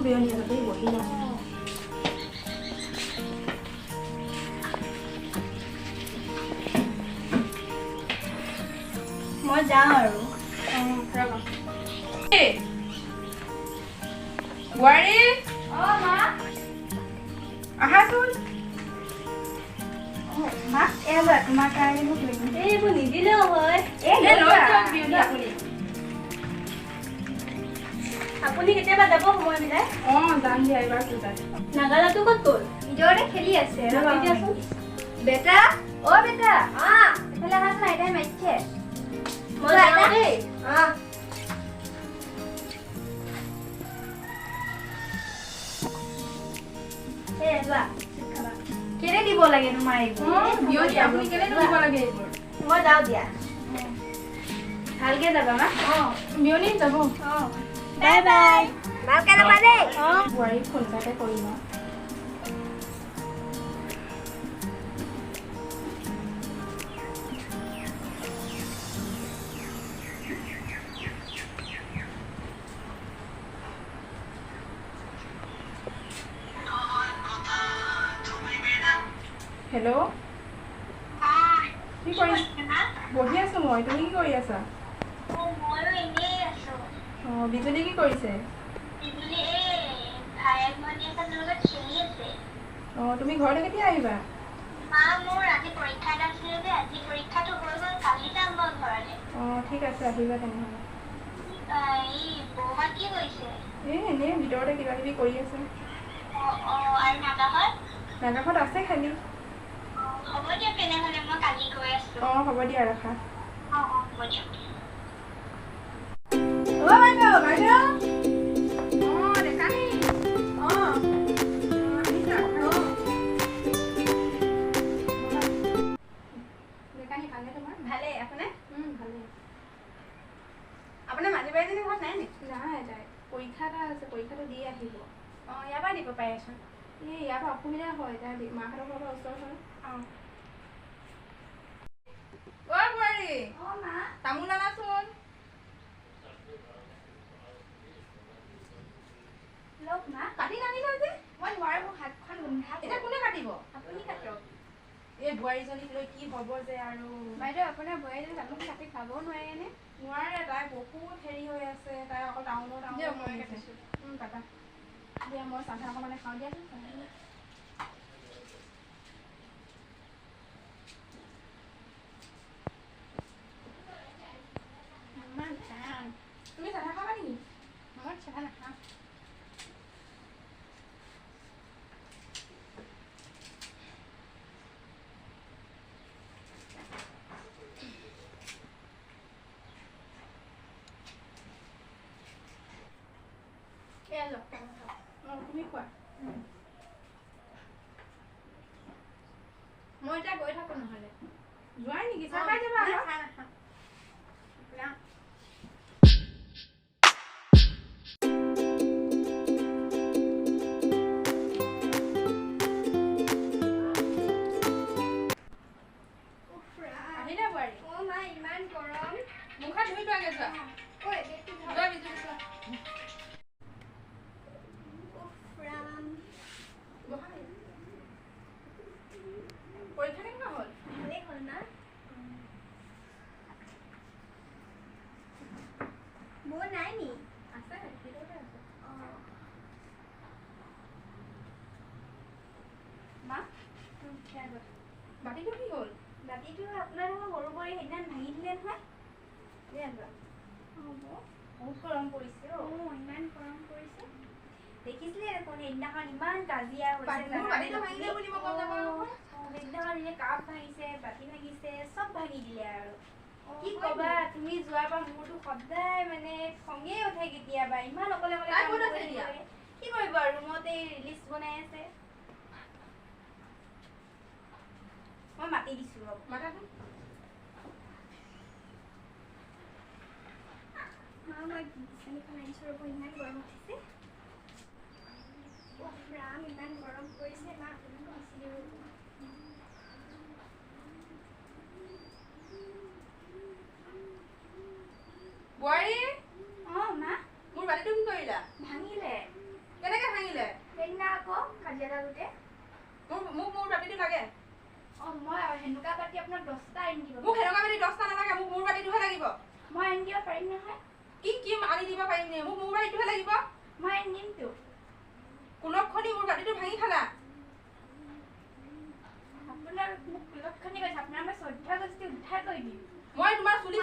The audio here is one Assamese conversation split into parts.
বিয়নি যাতে বহি যাম মই যাওঁ আৰু বোৱাৰী মা আহাচোন মা এবাৰ তোমাৰ কাৰণে মোক লৈ এইবোৰ নিদিলেও হয় আপুনি কেতিয়াবা যাব সময় মিলাই যাম দিয়া এইবাৰ পূজাত নাগালাটো ক'ত গ'ল ভিতৰতে খেলি আছে দিয়াচোন বেটা বেটা এইফালে আহাচোন আইতাই মাতিছে মই যাওঁ দেই কেলে দিব লাগে তোমাৰ মই যাওঁ দিয়া ভালকে যাবা মা বিয়নি যাব বাই বাই ভালকে যাবা দেই বোৱাৰীক সোনকালে কৰি লওঁ হেল্ল' কি কৰি বহি আছো মই তুমি কি কৰি আছা বিজুলী কি কৰিছে তুমি ঘৰলৈ কেতিয়া আহিবা ঠিক আছে আহিবা তেনেহ'লে এনেই ভিতৰতে কিবা কিবি কৰি আছে নাগাঘৰত আছে খালি হ'ব দিয়া তেনেহ'লে মই কালি গৈ আছো হ'ব দিয়া ৰাখা হ'ব দিয়া ভালেই আপোনাৰ আপোনাৰ মাজী বাইজনী ঘৰত নাই নেকি নাই তাই পৰীক্ষা এটা আছে পৰীক্ষাটো দি আহিব ইয়াৰ পৰা দিব পাৰিচোন ইয়াৰ পৰা অসুবিধা হয় তাই মাহঁতৰ ঘৰৰ পৰা ওচৰ হয় বোৱাৰী মা তামোল আনাচোন লওক মা কাটি নানিলা যে মই নোৱাৰো হাতখন গোন্ধা এতিয়া কোনে কাটিব আপুনি কাটক এই বোৱাৰীজনীক লৈ কি হ'ব যে আৰু বাইদেউ আপোনাৰ বোৱাৰীজনী তামোল কাটি খাবও নোৱাৰেনে নোৱাৰে তাই বহুত হেৰি হৈ আছে তাই অকল টাউনত কাটা দিয়া মই চাহ অকণমানে খাওঁ দিয়াচোন তুমি চাহ খাবা নেকি মই চাহ নাখাওঁ তুমি খোৱা মই এতিয়া গৈ থাকো নহ'লে যোৱাই নেকি চাহ খাই যাবা আহিলে বোৱাৰী মা ইমান গৰম মুখ হাত ধুই লোৱাগে যোৱা পৰীক্ষা কেনেকুৱা হ'ল ভালেই হ'ল না মোৰ নাই নি আছে ভিতৰতে আছে মা বাতিটো কি হ'ল বাতিটো আপোনালোকৰ সৰু বোৱাৰী সেইদিনা ভাঙি দিলে নহয় বহুত গৰম পৰিছে ইমান গৰম পৰিছে দেখিছিলে দেখোন সেইদিনাখন ইমান কাজিয়া সেইদিনাখন এনে কাপ ভাঙিছে বাতি ভাঙিছে চব ভাঙি দিলে আৰু কি কবা তুমি যোৱাৰ পৰা মোৰতো সদায় মানে খঙে উঠে কেতিয়াবা ইমান অকলে কি কৰিব আৰু ৰুমতে ৰিলিজ বনাই আছে মই মাতি দিছো ৰ'ব মই বিচনীখন আনিছো ৰ'ব ইমান গৰম উঠিছে ৰাম ইমান গৰম পৰিছে মা বোৱাৰী মা মোৰ বাতিটো কি কৰিলা ভাঙিলে কেনেকে মই হেনুকা পাতি আপোনাক 10টা আনি দিব। মোক হেনুকা পাতি 10টা নালাগে, মোক মোৰ বাতিটোহে লাগিব। মই আনি দিব পাৰিম নহয়। কি আনি দিব পাৰিম নে? মোক মোৰ বাতিটোহে লাগিব। মই আনি দিমতো। কুলক্ষণি মোৰ বাতিটো ভাঙি খালা। আপোনাৰ মোক কুলক্ষণি কৈছে, আপোনাৰ মই শ্ৰদ্ধা গষ্ঠি উদ্ধাৰ কৰি দিম। মই তোমাৰ চুলি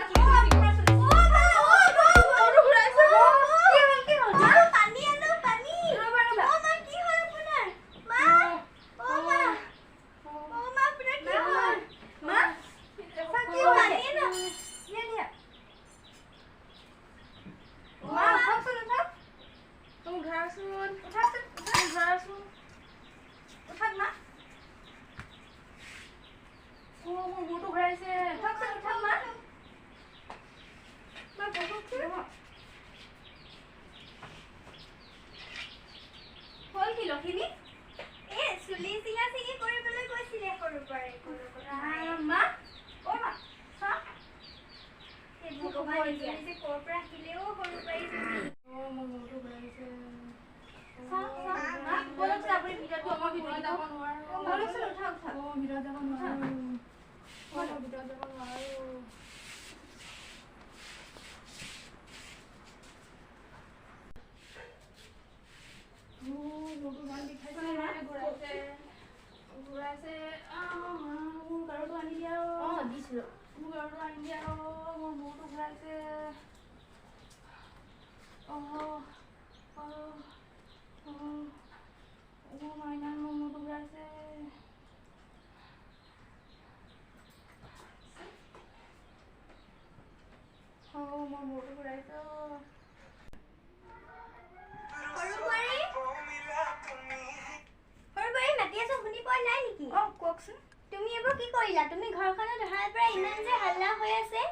তুমি এবাৰ কি কৰিলা? তুমি ঘৰখনত অহাৰ পৰা ইমান যে হাল্লা হৈ আছে।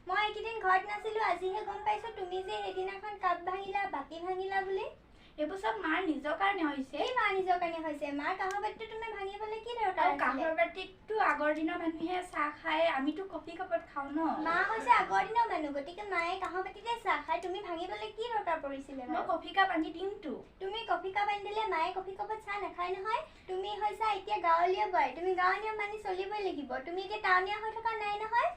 মই এইকেইদিন ঘৰত নাছিলো, আজিহে গম পাইছো তুমি যে সেইদিনাখন কাপ ভাঙিলা, বাতি ভাঙিলা বুলি। এইবোৰ চব মাৰ নিজৰ কাৰণে হৈছে। এই মাৰ নিজৰ কাৰণে হৈছে। মাৰ কাঁহৰ বাতিটো তুমি ভাঙিবলৈ কি দৰকাৰ আছে? কাঁহৰ বাতিটো আগৰ দিনৰ মানুহে চাহ খায়, আমিতো কফি কাপত খাওঁ ন। মা হৈছে আগৰ দিনৰ মানুহ, গতিকে মায়ে কাঁহৰ বাতিতে চাহ খায়। তুমি ভাঙিবলৈ কি দৰকাৰ পৰিছিলে? মই কফি কাপ আনি দিমতো। তুমি কফি কাপ আনি দিলে মায়ে কফি কাপত চাহ নাখায় নহয়। তুমি হৈছা এতিয়া গাঁৱলীয়া বোৱাৰী, তুমি গাঁৱৰ নিয়ম মানি চলিবই লাগিব। তুমি এতিয়া টাউনীয়া হৈ থকা নাই নহয়।